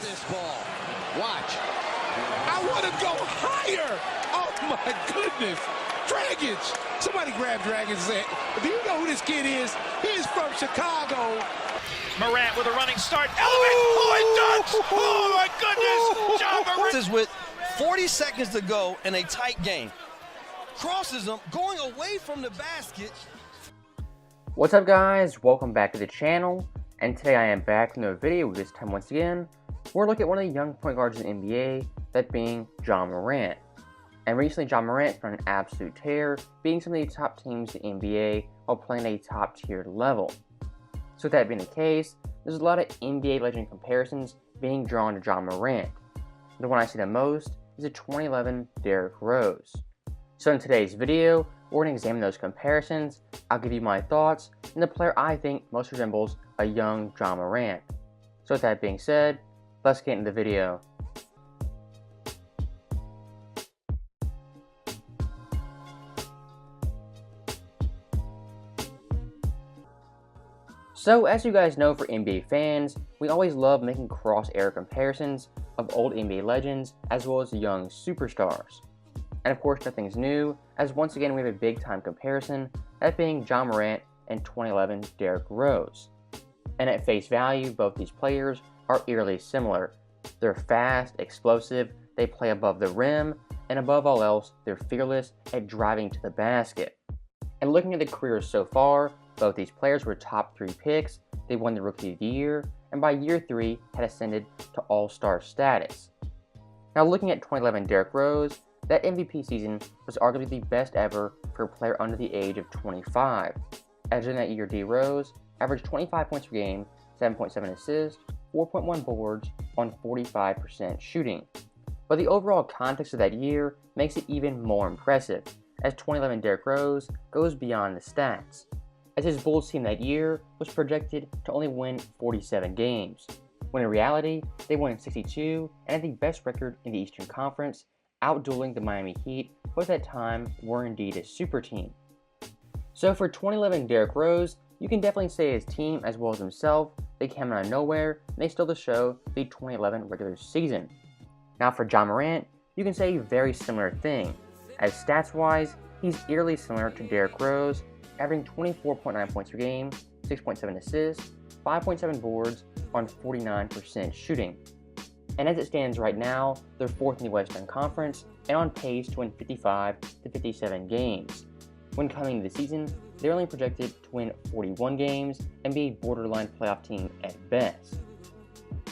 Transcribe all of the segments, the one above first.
This ball. Watch. I want to go higher. Oh, my goodness. Dragic. Somebody grab Dragic and say, do you know who this kid is? He's from Chicago. Morant with a running start. Elevate. Oh, it dunks. Oh, my goodness. John Morant. This is with 40 seconds to go in a tight game. Crosses them, going away from the basket. What's up, guys? Welcome back to the channel. And today I am back with another video. This time, once again, we're looking at one of the young point guards in the NBA, that being John Morant. And recently, John Morant's been on an absolute tear, beating some of the top teams in the NBA while playing at a top-tier level. So with that being the case, there's a lot of NBA legend comparisons being drawn to John Morant. The one I see the most is the 2011 Derrick Rose. So in today's video, we're going to examine those comparisons. I'll give you my thoughts, and the player I think most resembles a young John Morant. So with that being said, let's get into the video. So as you guys know, for NBA fans, we always love making cross-era comparisons of old NBA legends as well as young superstars. And of course, nothing's new, as once again we have a big-time comparison, that being John Morant and 2011 Derrick Rose. And at face value, both these players are eerily similar. They're fast, explosive, they play above the rim, and above all else, they're fearless at driving to the basket. And looking at the careers so far, both these players were top 3 picks, they won the Rookie of the Year, and by year 3 had ascended to All-Star status. Now looking at 2011 Derrick Rose, that MVP season was arguably the best ever for a player under the age of 25. As in that year, D. Rose averaged 25 points per game, 7.7 assists, 4.1 boards on 45% shooting. But the overall context of that year makes it even more impressive, as 2011 Derrick Rose goes beyond the stats, as his Bulls team that year was projected to only win 47 games, when in reality they won 62 and had the best record in the Eastern Conference, outdueling the Miami Heat, who at that time were indeed a super team. So for 2011 Derrick Rose, you can definitely say his team as well as himself, they came out of nowhere and they stole the show the 2011 regular season. Now for John Morant, you can say a very similar thing, as stats-wise, he's eerily similar to Derrick Rose, averaging 24.9 points per game, 6.7 assists, 5.7 boards on 49% shooting. And as it stands right now, they're 4th in the Western Conference and on pace to win 55 to 57 games. When coming into the season, they're only projected to win 41 games and be a borderline playoff team at best.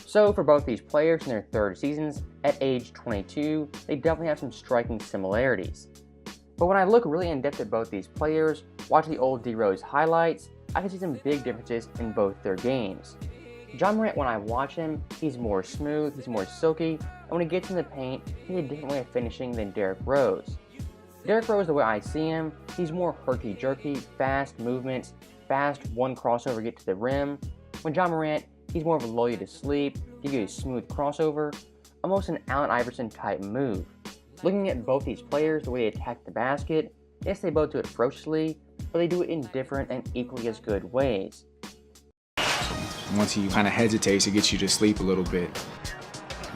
So for both these players in their third seasons, at age 22, they definitely have some striking similarities. But when I look really in depth at both these players, watch the old D. Rose highlights, I can see some big differences in both their games. John Morant, when I watch him, he's more smooth, he's more silky, and when he gets in the paint, he has a different way of finishing than Derrick Rose. Derrick Rose, the way I see him, he's more herky-jerky, fast movements, fast one crossover get to the rim. When John Morant, he's more of a lull you to sleep, give you a smooth crossover, almost an Allen Iverson type move. Looking at both these players, the way they attack the basket, yes, they both do it ferociously, but they do it in different and equally as good ways. Once he kind of hesitates, it gets you to sleep a little bit.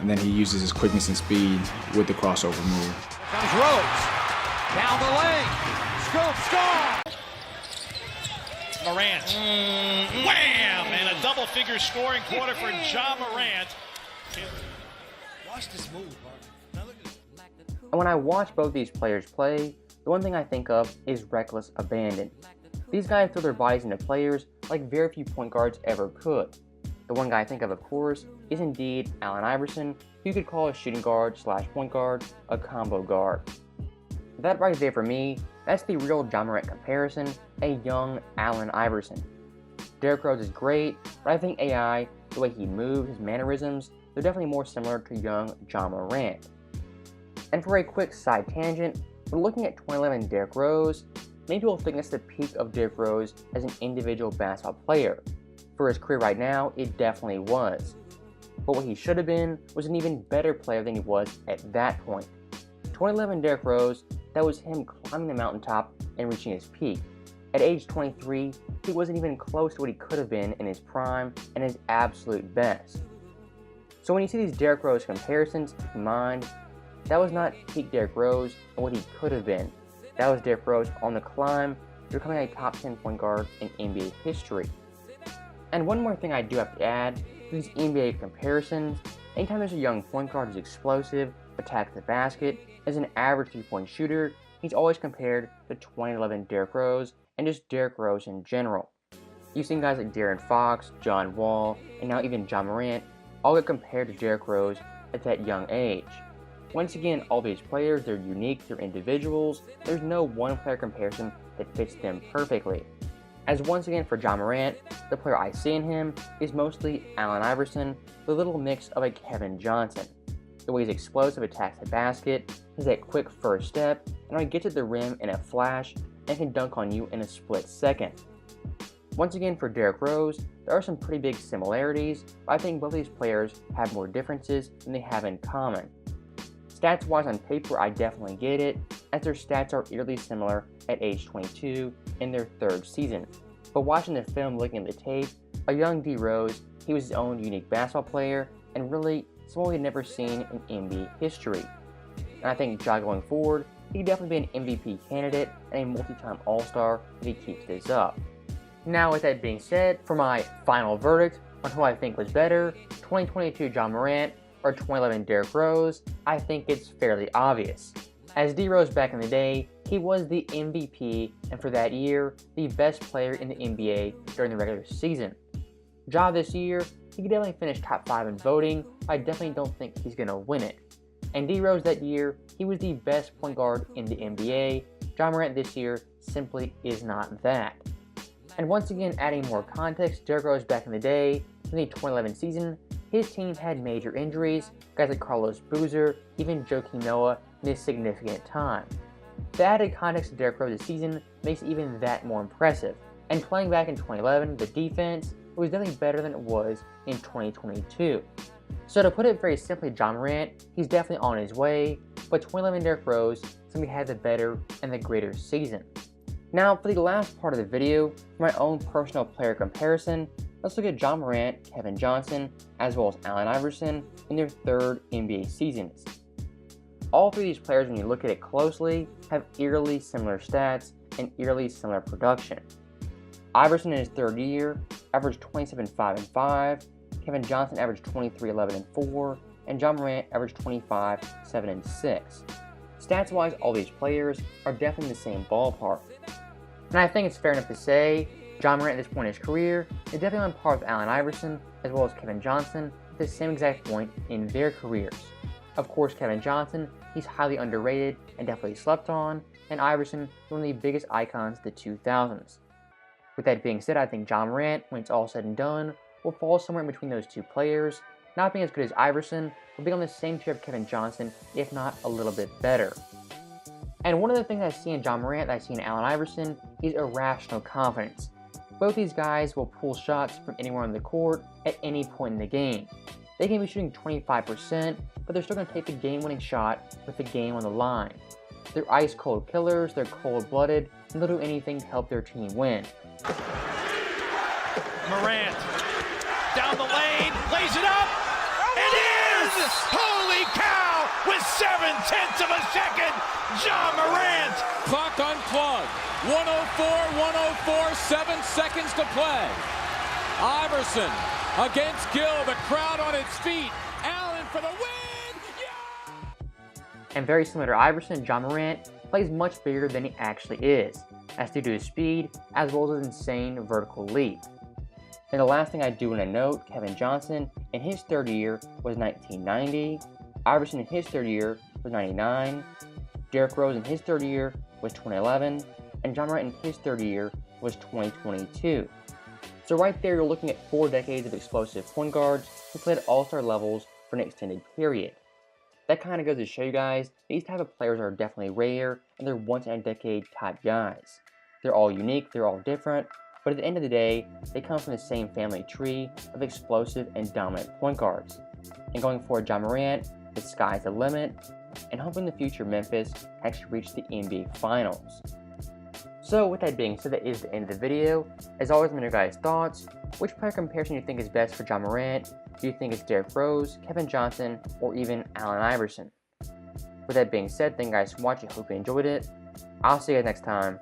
And then he uses his quickness and speed with the crossover move. Comes Rose. Down the lane. Scoop, score! Morant. Wham! And a double-figure scoring quarter for John Morant. Watch this move, bro. Now look at this. And when I watch both these players play, the one thing I think of is reckless abandon. These guys throw their bodies into players like very few point guards ever could. The one guy I think of course, is indeed Allen Iverson, who you could call a shooting guard slash point guard, a combo guard. That right there for me, that's the real John Morant comparison, a young Allen Iverson. Derrick Rose is great, but I think AI, the way he moves, his mannerisms, they're definitely more similar to young John Morant. And for a quick side tangent, when looking at 2011 Derrick Rose, many people think that's the peak of Derrick Rose as an individual basketball player. For his career right now, it definitely was. But what he should have been was an even better player than he was at that point. 2011 Derrick Rose, that was him climbing the mountaintop and reaching his peak. At age 23, he wasn't even close to what he could have been in his prime and his absolute best. So when you see these Derrick Rose comparisons, keep in mind, that was not peak Derrick Rose and what he could have been. That was Derrick Rose on the climb to becoming a top 10 point guard in NBA history. And one more thing I do have to add, these NBA comparisons, anytime there's a young point guard who's explosive, attacks the basket, is an average 3-point shooter, he's always compared to 2011 Derrick Rose and just Derrick Rose in general. You've seen guys like De'Aaron Fox, John Wall, and now even Ja Morant all get compared to Derrick Rose at that young age. Once again, all these players, they're unique, they're individuals, there's no one player comparison that fits them perfectly. As once again for Ja Morant, the player I see in him is mostly Allen Iverson with a little mix of a Kevin Johnson. The way he's explosive, attacks the basket, has that quick first step, and how he gets at the rim in a flash and can dunk on you in a split second. Once again for Derrick Rose, there are some pretty big similarities, but I think both of these players have more differences than they have in common. Stats-wise on paper, I definitely get it, as their stats are eerily similar at age 22 in their third season. But watching the film, looking at the tape, a young D Rose, he was his own unique basketball player, and really someone we've never seen in NBA history. And I think Ja going forward, he could definitely be an MVP candidate and a multi-time All-Star if he keeps this up. Now with that being said, for my final verdict on who I think was better, 2022 Ja Morant or 2011 Derrick Rose, I think it's fairly obvious. As D Rose back in the day, he was the MVP and for that year, the best player in the NBA during the regular season. Ja this year, he could definitely finish top 5 in voting, but I definitely don't think he's going to win it. And D Rose that year, he was the best point guard in the NBA. Ja Morant this year simply is not that. And once again, adding more context, Derrick Rose back in the day, in the 2011 season, his team had major injuries, guys like Carlos Boozer, even Joakim Noah missed significant time. The added context of Derrick Rose this season makes it even that more impressive. And playing back in 2011, the defense was definitely better than it was in 2022. So to put it very simply, Ja Morant, he's definitely on his way, but 2011 Derrick Rose simply had the better and the greater season. Now for the last part of the video, for my own personal player comparison, let's look at Ja Morant, Kevin Johnson, as well as Allen Iverson in their third NBA seasons. All three of these players, when you look at it closely, have eerily similar stats and eerily similar production. Iverson in his third year averaged 27-5-5, Kevin Johnson averaged 23-11-4, and Ja Morant averaged 25-7-6. Stats-wise, all these players are definitely in the same ballpark. And I think it's fair enough to say Ja Morant at this point in his career is definitely on par with Allen Iverson as well as Kevin Johnson at the same exact point in their careers. Of course, Kevin Johnson, he's highly underrated and definitely slept on, and Iverson is one of the biggest icons of the 2000s. With that being said, I think Ja Morant, when it's all said and done, will fall somewhere in between those two players, not being as good as Iverson, but being on the same tier of Kevin Johnson, if not a little bit better. And one of the things I see in Ja Morant that I see in Allen Iverson is irrational confidence. Both these guys will pull shots from anywhere on the court at any point in the game. They can be shooting 25%, but they're still going to take the game-winning shot with the game on the line. They're ice-cold killers, they're cold-blooded, and they'll do anything to help their team win. Morant, down the lane, lays it up, it is! Holy cow! With 0.7 of a second, Ja Morant! Clock unplugged, 104, 7 seconds to play. Iverson against Gill, the crowd on its feet, Allen for the win! Yeah! And very similar to Iverson, Ja Morant plays much bigger than he actually is. That's due to his speed, as well as his insane vertical leap. And the last thing I do want to note, Kevin Johnson in his third year was 1990, Iverson in his third year was 99, Derrick Rose in his third year was 2011, and Ja Morant in his third year was 2022. So right there, you're looking at 4 decades of explosive point guards who played at all-star levels for an extended period. That kind of goes to show you guys, these type of players are definitely rare, and they're once-in-a-decade type guys. They're all unique, they're all different, but at the end of the day, they come from the same family tree of explosive and dominant point guards. And going forward, Ja Morant, the sky's the limit, and hoping in the future Memphis actually reach the NBA Finals. So with that being said, that is the end of the video. As always, let me know your guys' thoughts. Which player comparison you think is best for Ja Morant? Do you think it's Derrick Rose, Kevin Johnson, or even Allen Iverson? With that being said, thank you guys for watching. Hope you enjoyed it. I'll see you guys next time.